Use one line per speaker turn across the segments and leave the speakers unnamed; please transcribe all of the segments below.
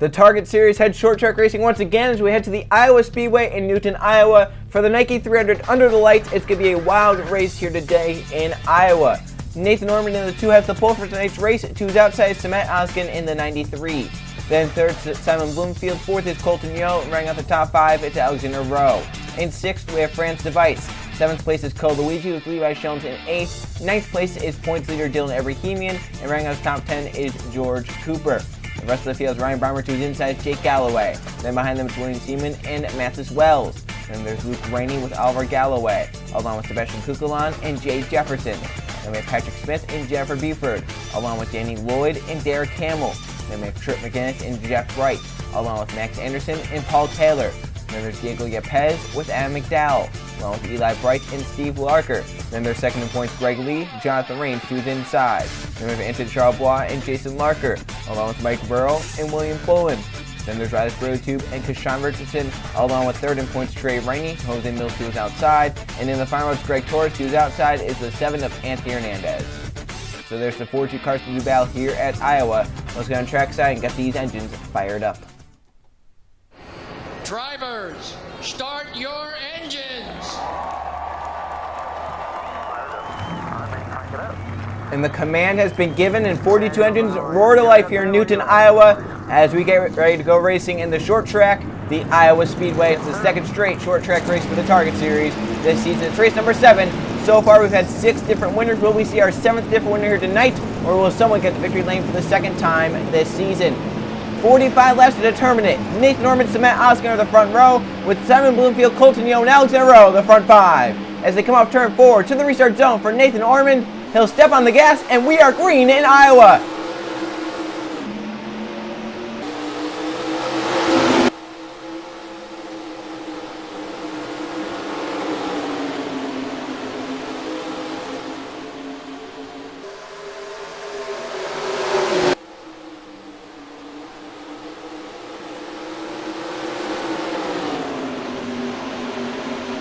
The Target Series head short track racing once again as we head to the Iowa Speedway in Newton, Iowa. For the Nike 300 Under the Lights, it's going to be a wild race here today in Iowa. Nathan Norman in the 2 has the pole for tonight's race. 2's outside, Samet Oskin in the 93. Then 3rd, Simon Bloomfield. 4th is Colton Yo. Running out the top 5, it's Alexander Rowe. In 6th, we have France Device. 7th place is Cole Luigi with Levi Shelms in 8th. 9th place is points leader Dylan Ebrahimian. And running out the top 10 is George Cooper. The rest of the field is Ryan Breimer, 2's inside, Jake Galloway. Then behind them it's William Seaman and Mathis Wells. Then there's Luke Rainey with Oliver Galloway, along with Sebastian Kukulon and Jay Jefferson. Then we have Patrick Smith and Jennifer Beeford, along with Danny Lloyd and Derek Hamill. Then we have Trip McGinnis and Jeff Wright, along with Max Anderson and Paul Taylor. Then there's Diego Yepes with Adam McDowell, along with Eli Bright and Steve Larker. Then there's second in points Greg Lee, Jonathan Raines, 2's inside. Then we have Anthony Charlebois and Jason Larker, along with Mike Burrow and William Poland. Then there's Riley Sprotube and Kashawn Richardson, along with third in points Trey Rainey, Jose Mills, 2's outside. And in the final, it's Greg Torres, 2's outside, is the 7 of Anthony Hernandez. So there's the 4-2 cars to do battle here at Iowa. Let's go on trackside and get these engines fired up.
Drivers, start your engines.
And the command has been given and 42 engines roar to life here in Newton, Iowa as we get ready to go racing in the short track, the Iowa Speedway. It's the second straight short track race for the Target Series this season. It's race number 7. So far we've had 6 different winners. Will we see our 7th different winner here tonight, or will someone get the victory lane for the second time this season? 45 laps to determine it. Nathan Norman, Samet Oskin are the front row, with Simon Bloomfield, Colton Yo, and Alexander Rowe the front 5. As they come off turn 4 to the restart zone for Nathan Norman, he'll step on the gas, and we are green in Iowa.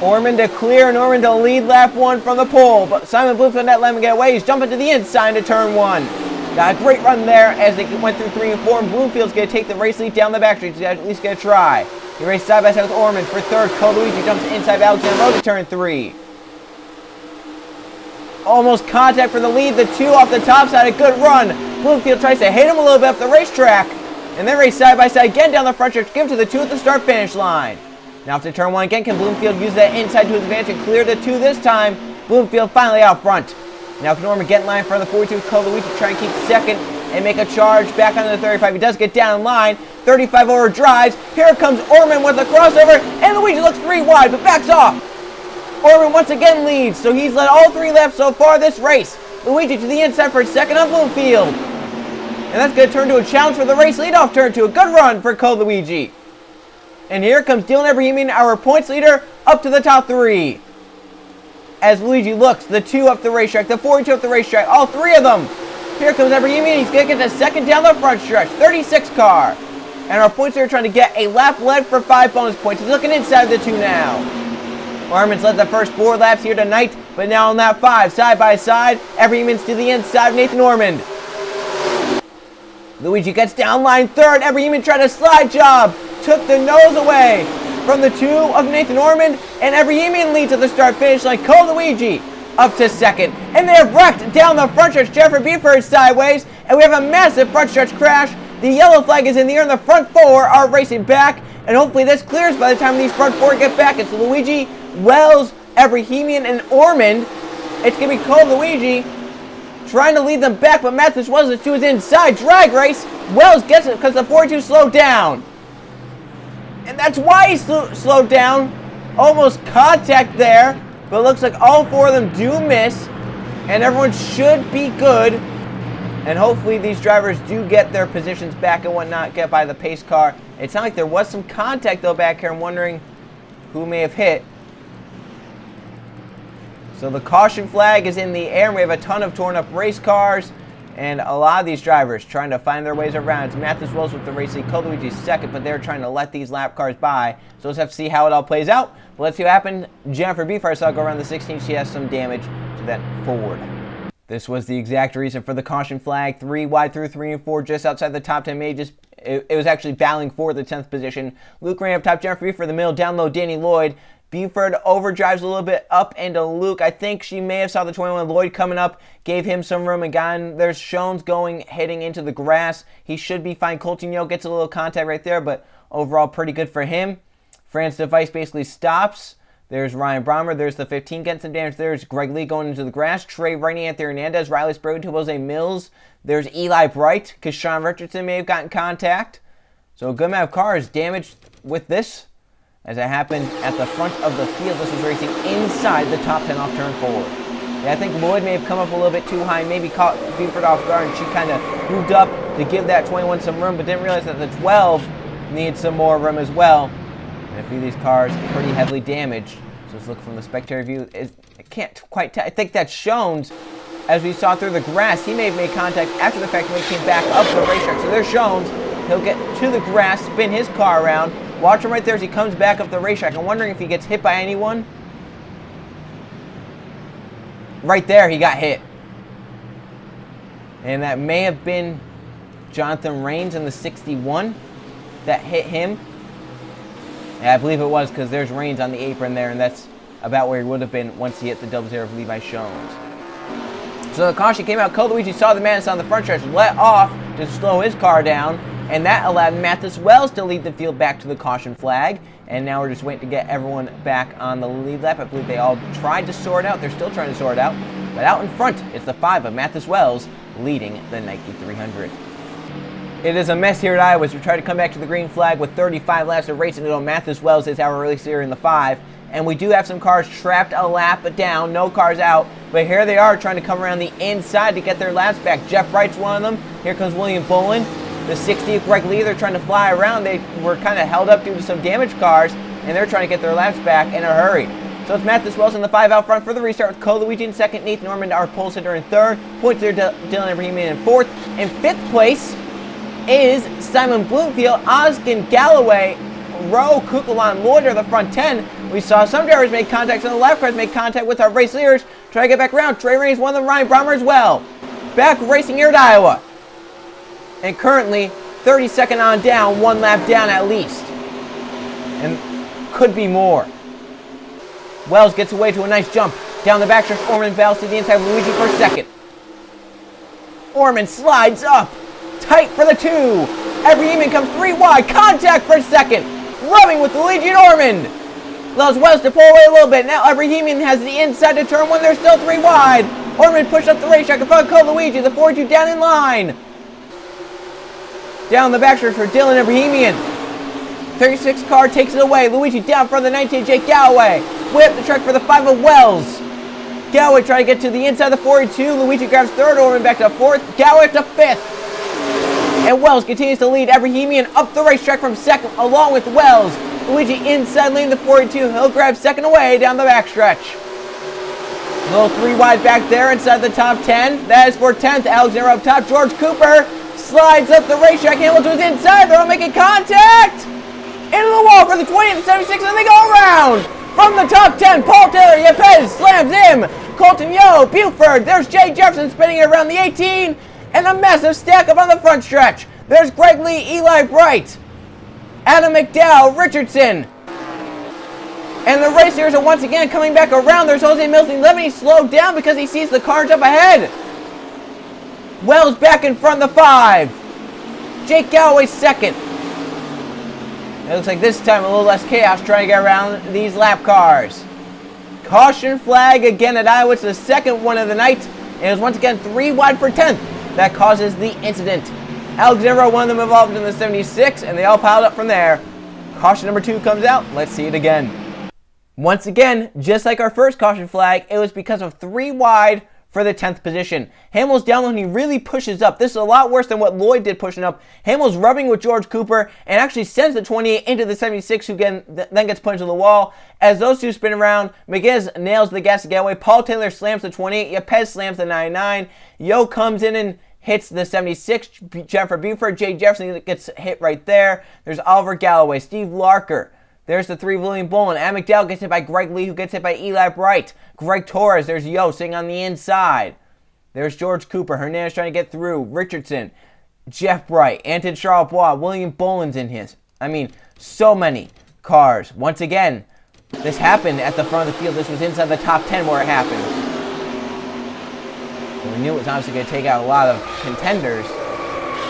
Norman to clear, Norman to lead lap 1 from the pole, but Simon Bloomfield not letting him get away. He's jumping to the inside into turn 1. Got a great run there as they went through 3 and 4, and Bloomfield's going to take the race lead down the back street. He's at least going to try. He raced side by side with Orman for 3rd. Cole Luigi jumps inside of Alexander Rowe to turn 3. Almost contact for the lead. The 2 off the top side, a good run. Bloomfield tries to hit him a little bit up the racetrack, and then race side by side again down the front stretch, give to the 2 at the start-finish line. Now after turn 1 again, can Bloomfield use that inside to his advantage and clear the 2 this time? Bloomfield finally out front. Now can Norman get in line for the 42 Cole Luigi to try and keep second and make a charge back onto the 35. He does get down in line. 35 over drives. Here comes Orman with a crossover, and Luigi looks 3 wide but backs off. Orman once again leads, so he's led all 3 laps so far this race. Luigi to the inside for second on Bloomfield. And that's going to turn to a challenge for the race leadoff turn to a good run for Cole Luigi. And here comes Dylan Ebrahimian, our points leader, up to the top 3. As Luigi looks, the 2 up the racetrack, the 42 up the racetrack, all 3 of them. Here comes Ebrahimian, he's going to get the second down the front stretch, 36 car. And our points leader trying to get a lap lead for 5 bonus points. He's looking inside the 2 now. Orman's led the first 4 laps here tonight, but now on lap 5, side by side, Ebrahimian's to the inside of Nathan Norman. Luigi gets down line 3rd, Ebrahimian tried a slide job. Took the nose away from the 2 of Nathan Norman, and Ebrahimian leads at the start-finish line. Cole Luigi up to 2nd. And they have wrecked down the front stretch. Jeffrey Beeford is sideways, and we have a massive front stretch crash. The yellow flag is in the air, and the front 4 are racing back, and hopefully this clears by the time these front 4 get back. It's Luigi, Wells, Ebrahimian, and Ormond. It's going to be Cole Luigi trying to lead them back, but Mathis Wells is to his inside. Drag race. Wells gets it because the 42 slowed down. And that's why he slowed down. Almost contact there. But it looks like all 4 of them do miss. And everyone should be good. And hopefully these drivers do get their positions back and whatnot, get by the pace car. It sounded like there was some contact though back here. I'm wondering who may have hit. So the caution flag is in the air. And we have a ton of torn up race cars. And a lot of these drivers trying to find their ways around. It's Mathis Wells with the race lead. Cole Luigi's 2nd, but they're trying to let these lap cars by. So let's have to see how it all plays out. But let's see what happened. Jennifer Beeford, I saw go around the 16. She has some damage to that Ford. This was the exact reason for the caution flag. 3 wide through 3 and 4, just outside the top 10. May just it was actually battling for the 10th position. Luke ran up top, Jennifer Buford for the middle, down low, Danny Lloyd. Buford overdrives a little bit up into Luke. I think she may have saw the 21 Lloyd coming up, gave him some room and got in. There's Shones heading into the grass. He should be fine. Colton gets a little contact right there, but overall pretty good for him. France Device basically stops. There's Ryan Brommer. There's the 15 getting some damage. There's Greg Lee going into the grass. Trey Rainey, Anthony Hernandez, Riley Sprague, Jose Mills. There's Eli Bright, because Sean Richardson may have gotten contact. So a good amount of cars damaged with this. As it happened at the front of the field, this was racing inside the top 10 off turn 4. Yeah, I think Lloyd may have come up a little bit too high, maybe caught Buford off guard, and she kind of moved up to give that 21 some room, but didn't realize that the 12 needed some more room as well. And a few of these cars pretty heavily damaged. So let's look from the spectator view. I can't quite tell. I think that's Shones. As we saw through the grass, he may have made contact after the fact when he came back up the racetrack. So there's Shones. He'll get to the grass, spin his car around. Watch him right there as he comes back up the racetrack. I'm wondering if he gets hit by anyone. Right there, he got hit. And that may have been Jonathan Rains in the 61 that hit him. Yeah, I believe it was, because there's Rains on the apron there, and that's about where he would have been once he hit the double zero of Levi Shones. So the caution came out. Luigi saw the Madness on the front stretch, let off to slow his car down, and that allowed Mathis Wells to lead the field back to the caution flag. And now we're just waiting to get everyone back on the lead lap. I believe they all tried to sort out. They're still trying to sort out. But out in front is the 5 of Mathis Wells leading the Nike 300. It is a mess here at Iowa as we try to come back to the green flag with 35 laps of racing to go. Mathis Wells is our race here in the 5. And we do have some cars trapped a lap down, no cars out. But here they are trying to come around the inside to get their laps back. Jeff Wright's one of them. Here comes William Bolin. The 60 of Greg Lee, they're trying to fly around. They were kind of held up due to some damaged cars, and they're trying to get their laps back in a hurry. So it's Mathis Wells in the 5 out front for the restart with Luigi in second, Nathan Norman, our pole sitter in third. Points there, Dylan Ibrahimian in fourth. In fifth place is Simon Bloomfield, Oskin Galloway, Rowe, Kukulon, Lloyd are the front 10. We saw some drivers make contact, some of the lap cars make contact with our race leaders. Try to get back around. Trey Rainey is one of them, Ryan Brommer as well. Back racing here at Iowa. And currently, 32nd on down, 1 lap down at least. And could be more. Wells gets away to a nice jump. Down the backstretch, Orman battles to the inside, Luigi for second. Orman slides up. Tight for the 2. Ibrahimian comes 3 wide. Contact for second. Rubbing with Luigi and Orman. Allows Wells to pull away a little bit. Now Ibrahimian has the inside to turn 1. They're still 3 wide. Orman pushed up the racetrack in front of Luigi. The 42 down in line. Down the backstretch for Dylan Ibrahimian. 36 car takes it away. Luigi down front of the 19, Jake Galloway. Way up the track for the 5 of Wells. Galloway trying to get to the inside of the 42. Luigi grabs third, Orman back to fourth. Galloway up to fifth. And Wells continues to lead Ibrahimian up the racetrack from second along with Wells. Luigi inside lane the 42. He'll grab second away down the backstretch. Little 3 wide back there inside the top 10. That is for 10th. Alexander up top. George Cooper slides up the racetrack. Hamilton's inside. They're all making contact. Into the wall for the 20 and the 76, and they go around. From the top 10, Paul Taylor, Yepes slams him. Colton Yo, Buford. There's Jay Jefferson spinning it around the 18. And a massive stack up on the front stretch. There's Greg Lee, Eli Bright, Adam McDowell, Richardson. And the racers are once again coming back around. There's Jose Mills in 11. He's slowed down because he sees the cars up ahead. Wells back in front of the 5. Jake Galloway second. It looks like this time a little less chaos trying to get around these lap cars. Caution flag again at Iowa. It's the second one of the night. And it was once again 3 wide for 10th. That causes the incident. Alexandra, one of them involved in the 76, and they all piled up from there. Caution number 2 comes out. Let's see it again. Once again, just like our first caution flag, it was because of 3 wide for the 10th position. Hamill's down when he really pushes up. This is a lot worse than what Lloyd did pushing up. Hamill's rubbing with George Cooper and actually sends the 28 into the 76, who then gets punched to the wall. As those two spin around, McGinnis nails the gas to get away. Paul Taylor slams the 28. Yepes slams the 99. Yo comes in and hits the 76. Jennifer Buford. Jay Jefferson gets hit right there. There's Oliver Galloway. Steve Larker. There's the 3 William Bolin. Adam McDowell gets hit by Greg Lee, who gets hit by Eli Bright. Greg Torres. There's Yo sitting on the inside. There's George Cooper. Hernandez trying to get through. Richardson. Jeff Bright, Anton Charlebois, William Boland's in his. I mean, so many cars. Once again, this happened at the front of the field. This was inside the top 10 where it happened. And we knew it was obviously going to take out a lot of contenders.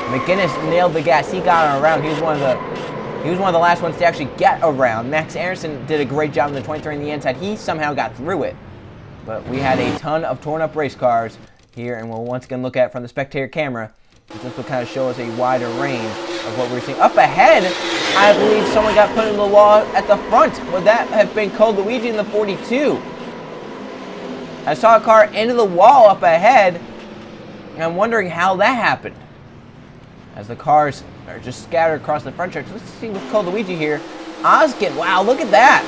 McGinnis nailed the gas. He got around. He was one of the last ones to actually get around. Max Aronson did a great job in the 23 on the inside. He somehow got through it. But we had a ton of torn up race cars here, and we'll once again look at it from the spectator camera. This will kind of show us a wider range of what we're seeing. Up ahead, I believe someone got put in the wall at the front. Would that have been Cole Luigi in the 42? I saw a car into the wall up ahead, and I'm wondering how that happened. As the cars are just scattered across the front stretch. Let's see with Cole Luigi here. Oskin, wow, look at that.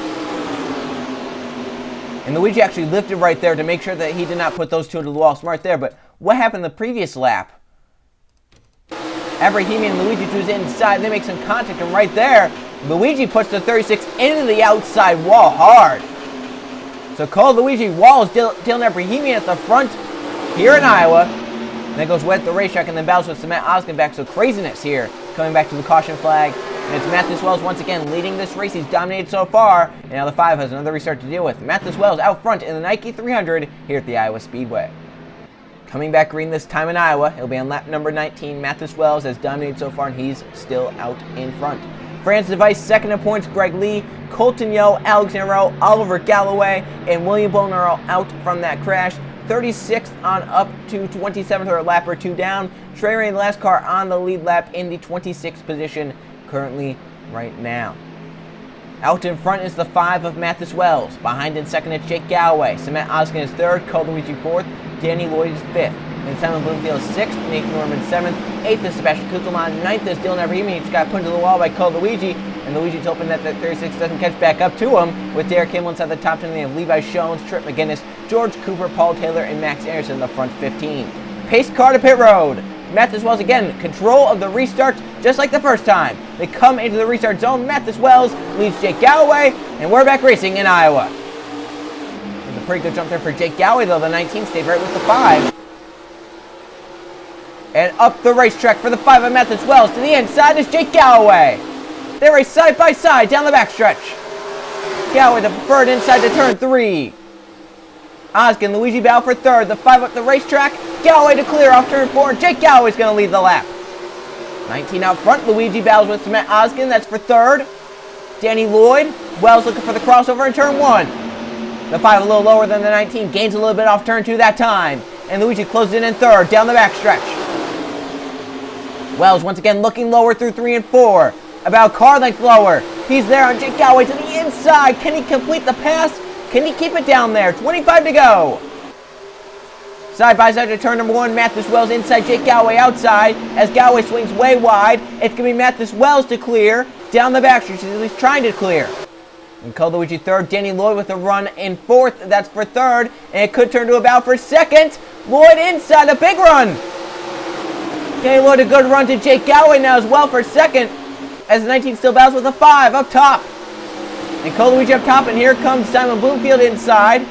And Luigi actually lifted right there to make sure that he did not put those two into the wall. Smart there, but what happened the previous lap? Abrahamian and Luigi to his inside. They make some contact, and right there, Luigi puts the 36 into the outside wall hard. So Cole Luigi walls Dylan Abrahamian at the front here in Iowa. And then goes wet the racetrack and then battles with Matt Oskin back. So craziness here coming back to the caution flag. And it's Mathis Wells once again leading this race. He's dominated so far. And now the 5 has another restart to deal with. Mathis Wells out front in the Nike 300 here at the Iowa Speedway. Coming back green this time in Iowa. It'll be on lap number 19. Mathis Wells has dominated so far and he's still out in front. France Device second in points. Greg Lee, Colton Yo, Alexander Rowe, Oliver Galloway, and William Bowen are all out from that crash. 36th on up to 27th, or a lap or two down. Trey Rain, the last car on the lead lap in the 26th position currently right now. Out in front is the 5 of Mathis Wells. Behind in second is Jake Galloway. Cement Oskin is third. Cole Luigi 4th. Danny Lloyd is 5th. And Simon Bloomfield is 6th. Nathan Norman 7th. 8th is Sebastian Kutelman. 9th is Dylan Abrahamian. He just got put into the wall by Cole Luigi. And Luigi's hoping that 36 doesn't catch back up to him. With Derek Kimball inside the top 10, they have Levi Shones, Trip McGinnis, George Cooper, Paul Taylor, and Max Anderson in the front 15. Pace car to pit road. Mathis Wells again, control of the restart just like the first time. They come into the restart zone. Mathis Wells leads Jake Galloway, and we're back racing in Iowa. There's a pretty good jump there for Jake Galloway, though. The 19 stayed right with the 5. And up the racetrack for the 5 of Mathis Wells. To the inside is Jake Galloway. They race side by side down the backstretch. Galloway the preferred inside to turn 3. Oskin, Luigi battle for third. The 5 up the racetrack. Galloway to clear off turn 4. Jake Galloway's going to lead the lap. 19 out front. Luigi battles with Matt Oskin. That's for third. Danny Lloyd. Wells looking for the crossover in turn 1. The 5 a little lower than the 19. Gains a little bit off turn 2 that time. And Luigi closes in third down the backstretch. Wells once again looking lower through 3 and 4. About car length lower. He's there on Jake Galloway to the inside. Can he complete the pass? Can he keep it down there? 25 to go. Side by side to turn number 1. Mathis Wells inside, Jake Galloway outside. As Galloway swings way wide, it's going to be Mathis Wells to clear. Down the backstretch, he's at least trying to clear. And Cole Luigi third. Danny Lloyd with a run in 4th. That's for third. And it could turn to a battle for second. Lloyd inside, a big run. Danny Lloyd a good run to Jake Galloway now as well for second. As the 19 still battles with a 5 up top. And Cole Luigi up top, and here comes Simon Bloomfield inside.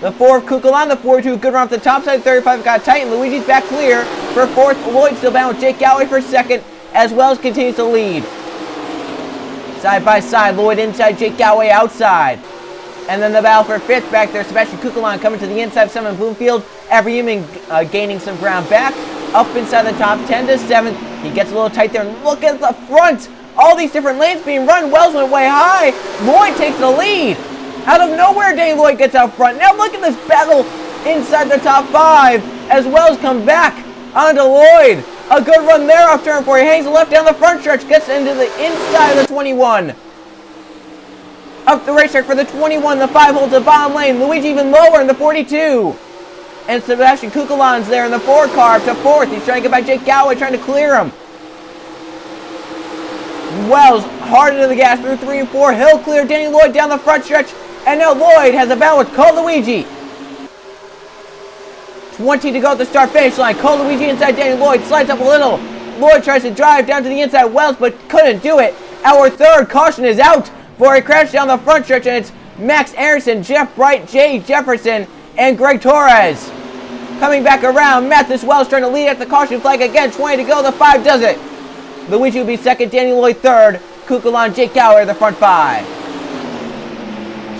The 4 of Kukulon, the 42, good run off the top side. 35 got tight, and Luigi's back clear for 4th. Lloyd still bound with Jake Galloway for 2nd, as Wells continues to lead. Side by side, Lloyd inside, Jake Galloway outside. And then the battle for 5th back there. Sebastian Kukulon coming to the inside of Simon Bloomfield. Abrahamian gaining some ground back. Up inside the top 10 to 7th. He gets a little tight there, and look at the front. All these different lanes being run. Wells went way high. Lloyd takes the lead. Out of nowhere, Danny Lloyd gets out front. Now look at this battle inside the top 5 as Wells comes back onto Lloyd. A good run there off turn 4. He hangs the left down the front stretch, gets into the inside of the 21. Up the racetrack for the 21. The 5 holds the bottom lane. Luigi even lower in the 42. And Sebastian Kukulon's there in the 4 car up to 4th. He's trying to get by Jake Galloway, trying to clear him. Wells hard into the gas through 3 and 4. He'll clear Danny Lloyd down the front stretch. And now Lloyd has a battle with Cole Luigi. 20 to go at the start finish line. Cole Luigi inside Danny Lloyd. Slides up a little. Lloyd tries to drive down to the inside. Wells but couldn't do it. Our 3rd caution is out for a crash down the front stretch. And it's Max Aronson, Jeff Bright, Jay Jefferson, and Greg Torres. Coming back around, Mathis Wells trying to lead at the caution flag again. 20 to go, the 5 does it. Luigi will be second, Danny Lloyd third, Kukulon, Jake Gower the front 5.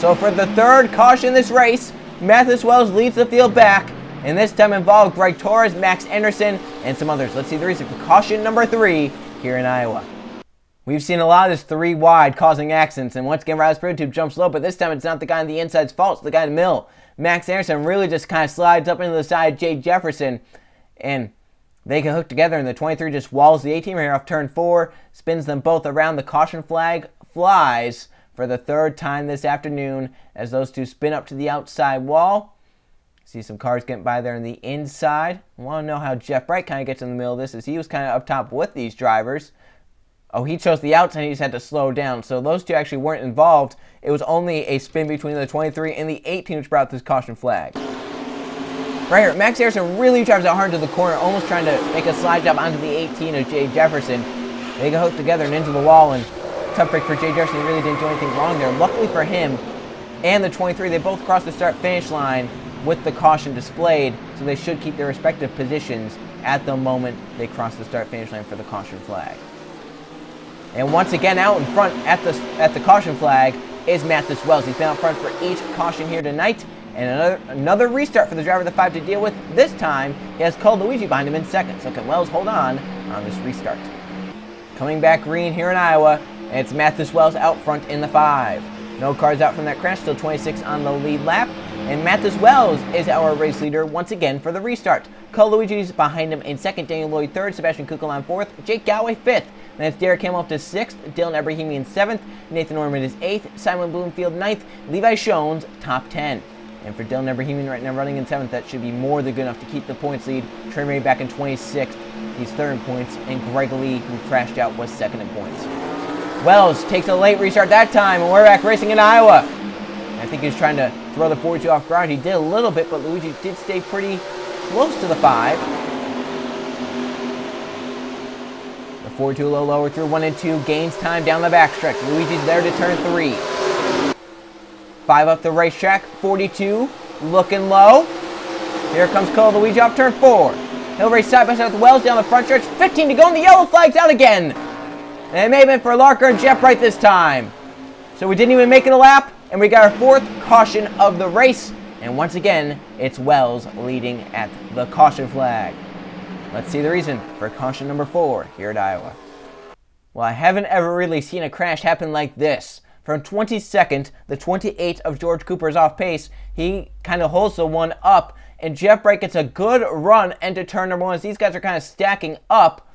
So for the third caution in this race, Mathis Wells leads the field back, and this time involved Greg Torres, Max Anderson, and some others. Let's see the reason for caution number 3 here in Iowa. We've seen a lot of this 3 wide causing accidents, and once again Riley's prototype jumps low, but this time it's not the guy on the inside's fault, it's the guy in the middle. Max Anderson really just kind of slides up into the side of Jay Jefferson, and they can hook together, and the 23 just walls the 18 here off turn 4, spins them both around. The caution flag flies for the 3rd time this afternoon as those two spin up to the outside wall. See some cars getting by there on the inside. I want to know how Jeff Bright kind of gets in the middle of this, as he was kind of up top with these drivers. Oh, he chose the outside, he just had to slow down. So those two actually weren't involved. It was only a spin between the 23 and the 18 which brought this caution flag. Right here, Max Harrison really drives out hard to the corner, almost trying to make a slide job onto the 18 of Jay Jefferson. They go hooked together and into the wall, and tough break for Jay Jefferson. He really didn't do anything wrong there. Luckily for him and the 23, they both crossed the start-finish line with the caution displayed, so they should keep their respective positions at the moment they cross the start-finish line for the caution flag. And once again, out in front at the caution flag is Mathis Wells. He's been out front for each caution here tonight. And another restart for the driver of the 5 to deal with. This time, he has Cole Luigi behind him in second. So can Wells hold on this restart? Coming back green here in Iowa, and it's Mathis Wells out front in the 5. No cars out from that crash, still 26 on the lead lap. And Mathis Wells is our race leader once again for the restart. Cole Luigi's behind him in second, Daniel Lloyd third, Sebastian Kukulon fourth, Jake Galloway fifth. Then it's Derek Hamill up to 6th, Dylan Ebrahimi in 7th, Nathan Norman is 8th, Simon Bloomfield 9th, Levi Schoens top 10. And for Dylan Ebrahimi right now running in 7th, that should be more than good enough to keep the points lead. Trey Murray back in 26th, he's 3rd in points, and Greg Lee, who crashed out, was 2nd in points. Wells takes a late restart that time, and we're back racing in Iowa. I think he was trying to throw the 42 off guard. He did a little bit, but Luigi did stay pretty close to the 5. 42 a little lower through 1 and 2, gains time down the backstretch. Luigi's there to turn 3. 5 up the racetrack, 42, looking low. Here comes Cole Luigi off turn 4. He'll race side by side with Wells down the front stretch, 15 to go, and the yellow flag's out again. And it may have been for Larker and Jeff Wright this time. So we didn't even make it a lap, and we got our 4th caution of the race. And once again, it's Wells leading at the caution flag. Let's see the reason for caution number 4 here at Iowa. Well, I haven't ever really seen a crash happen like this. From 22nd, the 28 of George Cooper's off pace, he kind of holds the one up, and Jeff Bright gets a good run into turn number 1 as these guys are kind of stacking up.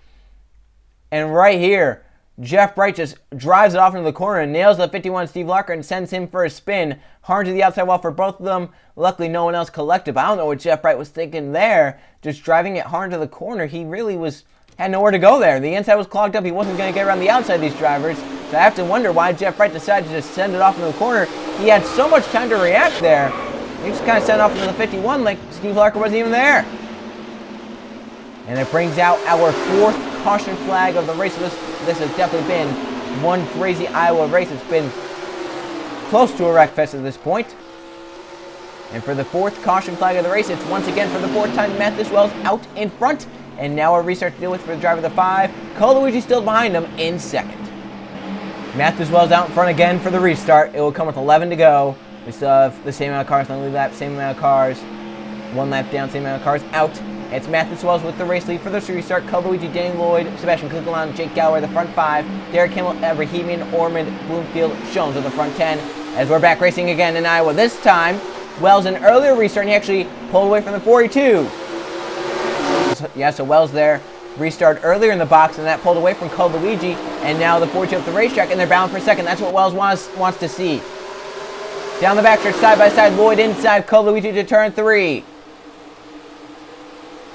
And right here, Jeff Bright just drives it off into the corner and nails the 51 Steve Larker and sends him for a spin. Hard to the outside wall for both of them. Luckily, no one else collected. I don't know what Jeff Bright was thinking there. Just driving it hard to the corner. He really had nowhere to go there. The inside was clogged up. He wasn't going to get around the outside of these drivers. So I have to wonder why Jeff Bright decided to just send it off into the corner. He had so much time to react there. He just kind of sent it off into the 51 like Steve Larker wasn't even there. And it brings out our 4th caution flag of the race. This has definitely been one crazy Iowa race. It's been close to a wreck fest at this point. And for the 4th caution flag of the race, it's once again for the 4th time Mathis Wells out in front. And now a restart to deal with for the driver of the 5. Cole Luigi still behind him in 2nd. Mathis Wells out in front again for the restart. It will come with 11 to go. We still have the same amount of cars on the lead lap, same amount of cars. 1 lap down, same amount of cars out. It's Mathis Wells with the race lead for this restart. Cole Luigi, Danny Lloyd, Sebastian Kukulon, Jake Galloway, the front 5. Derek Kimmel, Ebrahimian, Ormond, Bloomfield, Schoens on the front 10. As we're back racing again in Iowa. This time, Wells an earlier restart, and he actually pulled away from the 42. So Wells there. Restart earlier in the box, and that pulled away from Cole Luigi. And now the 42 up the racetrack, and they're bound for 2nd. That's what Wells wants to see. Down the backstretch, side by side, Lloyd inside, Cole Luigi to turn 3.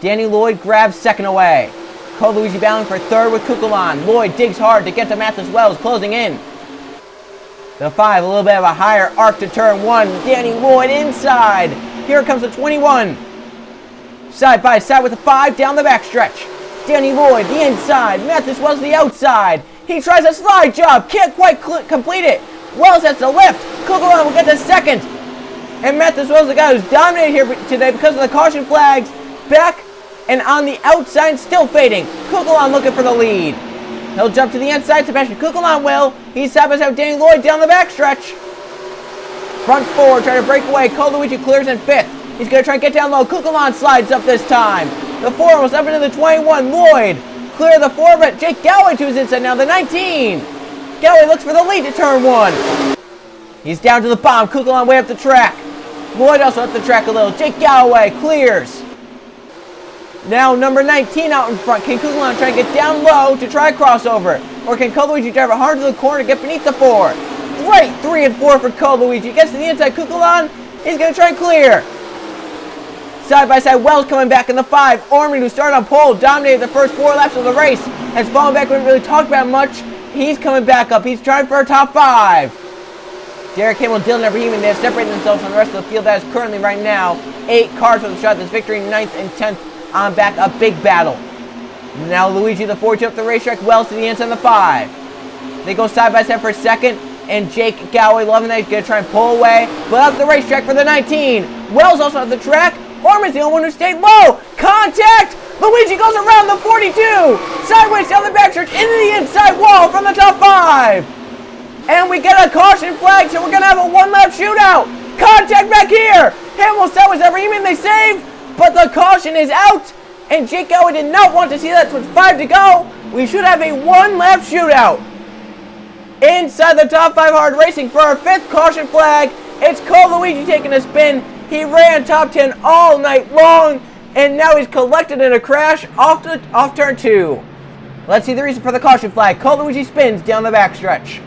Danny Lloyd grabs 2nd away. Cole Luigi battling for 3rd with Kukulon. Lloyd digs hard to get to Mathis Wells, closing in. The 5, a little bit of a higher arc to turn 1. Danny Lloyd inside. Here comes the 21. Side by side with the 5 down the backstretch. Danny Lloyd, the inside. Mathis Wells, the outside. He tries a slide job. Can't quite complete it. Wells has to lift. Kukulon will get to 2nd. And Mathis Wells, the guy who's dominated here today because of the caution flags, back, and on the outside, still fading. Kukulon looking for the lead. He'll jump to the inside. Sebastian Kukulon will. He's side by side with Danny Lloyd down the backstretch. Front four, trying to break away. Cole Luigi clears in 5th. He's going to try and get down low. Kukulon slides up this time. The 4 almost up into the 21. Lloyd clear the 4, but Jake Galloway to his inside now. The 19. Galloway looks for the lead to turn 1. He's down to the bottom. Kukulon way up the track. Lloyd also up the track a little. Jake Galloway clears. Now number 19 out in front. Can Kukulon try and get down low to try a crossover? Or can Cole Luigi drive it hard to the corner to get beneath the 4? Great 3 and 4 for Cole Luigi. Gets to the inside. Kukulon, he's going to try and clear. Side by side, Wells coming back in the 5. Orman, who started on pole, dominated the first 4 laps of the race, has fallen back. We didn't really talk about much. He's coming back up. He's trying for a top 5. Derek Hamill and Dylan Ibrahimi, they have separated themselves from the rest of the field. That is currently right now 8 cars for the shot. This victory 9th and 10th on back. A big battle. Now Luigi the 4 up the racetrack. Wells to the inside on the 5. They go side by side for a second. And Jake Galloway loving that. He's going to try and pull away. But up the racetrack for the 19. Wells also on the track. Orman's the only one who stayed low. Contact! Luigi goes around the 42. Sideways down the backstretch into the inside wall from the top 5. And we get a caution flag, so we're going to have a 1-lap shootout. Contact back here. Hamill sideways every even they save. But the caution is out. And Jake Galloway did not want to see that. With 5 to go, we should have a 1-lap shootout. Inside the top 5 hard racing for our 5th caution flag. It's Cole Luigi taking a spin. He ran top 10 all night long, and now he's collected in a crash off turn 2. Let's see the reason for the caution flag. Cole Luigi spins down the backstretch.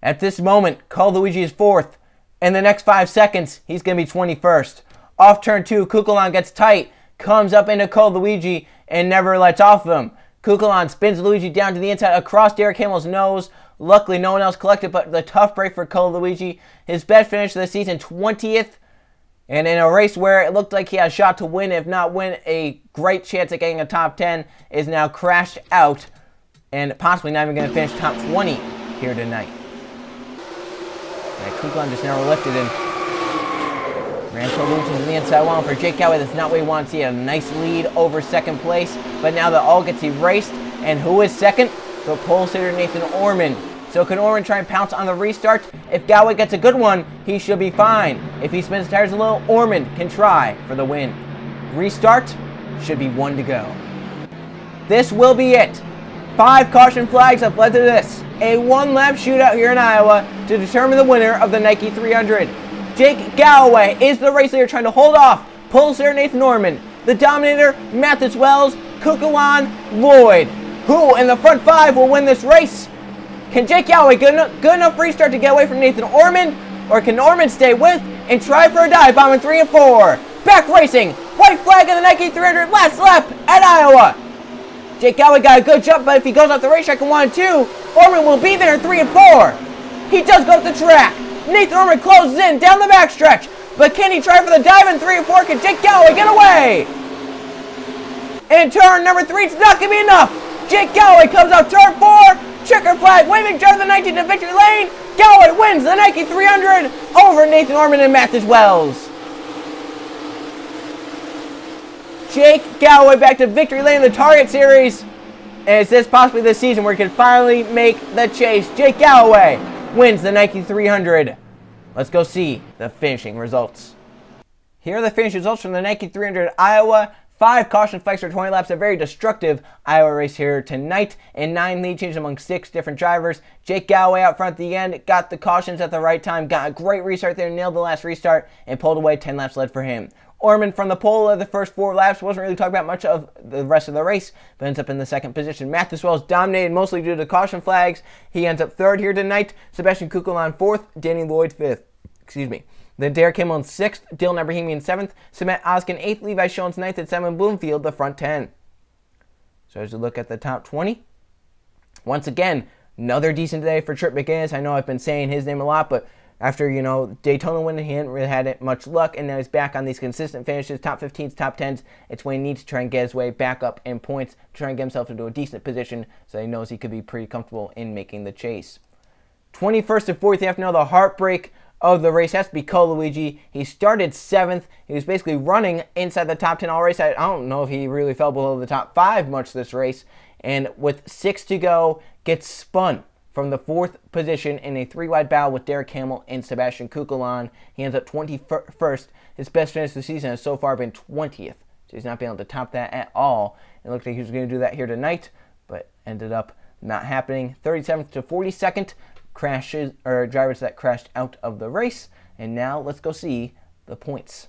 At this moment, Cole Luigi is 4th. In the next 5 seconds, he's going to be 21st. Off turn 2, Kukulon gets tight, comes up into Cole Luigi, and never lets off of him. Kukulon spins Luigi down to the inside across Derek Hamill's nose. Luckily, no one else collected, but the tough break for Cole Luigi. His best finish of the season, 20th. And in a race where it looked like he had a shot to win, if not win, a great chance at getting a top 10, is now crashed out and possibly not even going to finish top 20 here tonight. And Kukulon just never lifted him. Ran Cole Luigi to the inside wall for Jake Galloway. That's not what he wants. He had a nice lead over 2nd place, but now that all gets erased. And who is 2nd? The pole sitter Nathan Orman. So can Orman try and pounce on the restart? If Galloway gets a good one, he should be fine. If he spins the tires a little, Orman can try for the win. Restart should be 1 to go. This will be it. 5 caution flags have led to this. A 1-lap shootout here in Iowa to determine the winner of the Nike 300. Jake Galloway is the race leader trying to hold off pole sitter Nathan Orman. The dominator, Mathis Wells, Kukulon, Lloyd. Who in the front 5 will win this race? Can Jake Galloway good enough restart to get away from Nathan Orman? Or can Orman stay with and try for a dive bomb in 3 and 4? Back racing. White flag in the Nike 300 last lap at Iowa. Jake Galloway got a good jump, but if he goes off the racetrack in 1 and 2, Orman will be there in 3 and 4. He does go up the track. Nathan Orman closes in down the backstretch. But can he try for the dive in 3 and 4? Can Jake Galloway get away? And turn number 3, it's not going to be enough. Jake Galloway comes out turn 4. Checker flag waving drive the 19 to victory lane. Galloway wins the Nike 300 over Nathan Orman and Mathis Wells. Jake Galloway back to victory lane in the Target Series. And is this possibly the season where he can finally make the chase? Jake Galloway wins the Nike 300. Let's go see the finishing results. Here are the finishing results from the Nike 300 at Iowa. 5 caution flags for 20 laps, a very destructive Iowa race here tonight, and 9 lead changes among 6 different drivers. Jake Galloway out front at the end, got the cautions at the right time, got a great restart there, nailed the last restart, and pulled away. 10 laps led for him. Orman from the pole of the first 4 laps, wasn't really talking about much of the rest of the race, but ends up in the 2nd position. Mathis Wells dominated mostly due to caution flags. He ends up 3rd here tonight. Sebastian Kukulon 4th, Danny Lloyd 5th. Then Derek Hamill in 6th, Dylan Ibrahimi in 7th, Samet Oskin 8th, Levi Schoen's 9th, and Simon Bloomfield the front 10. So as we look at the top 20, once again, another decent day for Trip McGinnis. I know I've been saying his name a lot, but after, Daytona winning, he hadn't really had much luck, and now he's back on these consistent finishes, top 15s, top 10s. It's when he needs to try and get his way back up in points, to try and get himself into a decent position, so he knows he could be pretty comfortable in making the chase. 21st and 40th, after now the heartbreak of the race has to be Luigi. He started 7th. He was basically running inside the top 10 all race. I don't know if he really fell below the top 5 much this race. And with 6 to go, gets spun from the 4th position in a 3-wide battle with Derek Hamill and Sebastian Kukulon. He ends up 21st. His best finish of the season has so far been 20th. So he's not been able to top that at all. It looked like he was going to do that here tonight, but ended up not happening. 37th to 42nd crashes, or drivers that crashed out of the race. And now let's go see the points.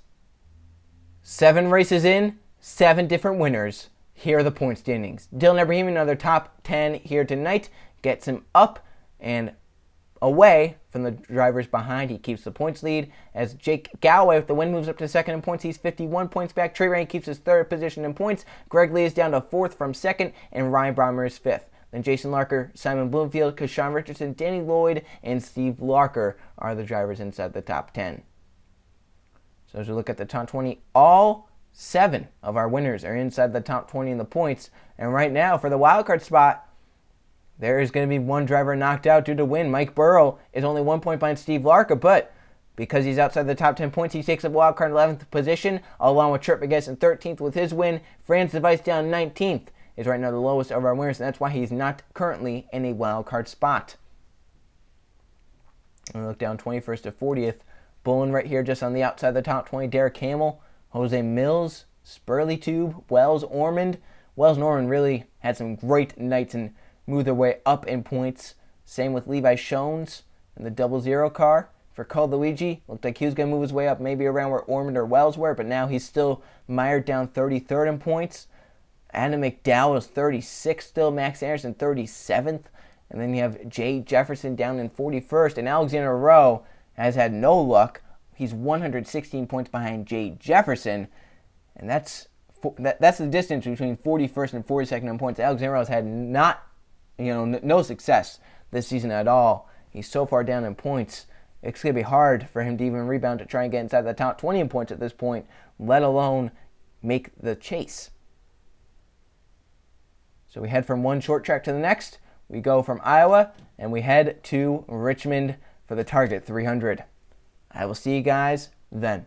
7 races in, 7 different winners. Here are the point standings. Dylan Ibrahim, another top 10 here tonight, gets him up and away from the drivers behind. He keeps the points lead as Jake Galloway with the win moves up to 2nd in points. He's 51 points back. Trey Rain keeps his 3rd position in points. Greg Lee is down to 4th from 2nd, and Ryan Brommer is 5th. Then Jason Larker, Simon Bloomfield, Kashawn Richardson, Danny Lloyd, and Steve Larker are the drivers inside the top 10. So as we look at the top 20, all 7 of our winners are inside the top 20 in the points. And right now, for the wildcard spot, there is going to be one driver knocked out due to win. Mike Burrow is only 1 point behind Steve Larker, but because he's outside the top 10 points, he takes up wildcard 11th position, along with Trip Megas in 13th with his win. Franz Device down 19th is right now the lowest of our winners, and that's why he's not currently in a wildcard spot. And we look down 21st to 40th. Bullen right here just on the outside of the top 20. Derek Hamill, Jose Mills, Spurley Tube, Wells, Ormond. Wells and Ormond really had some great nights and moved their way up in points. Same with Levi Shones in the 00 car. For Luigi, looked like he was going to move his way up maybe around where Ormond or Wells were, but now he's still mired down 33rd in points. Adam McDowell is 36th still. Max Anderson 37th. And then you have Jay Jefferson down in 41st. And Alexander Rowe has had no luck. He's 116 points behind Jay Jefferson. And that's the distance between 41st and 42nd in points. Alexander Rowe has had no success this season at all. He's so far down in points. It's going to be hard for him to even rebound to try and get inside the top 20 in points at this point, let alone make the chase. So we head from one short track to the next. We go from Iowa and we head to Richmond for the Target 300. I will see you guys then.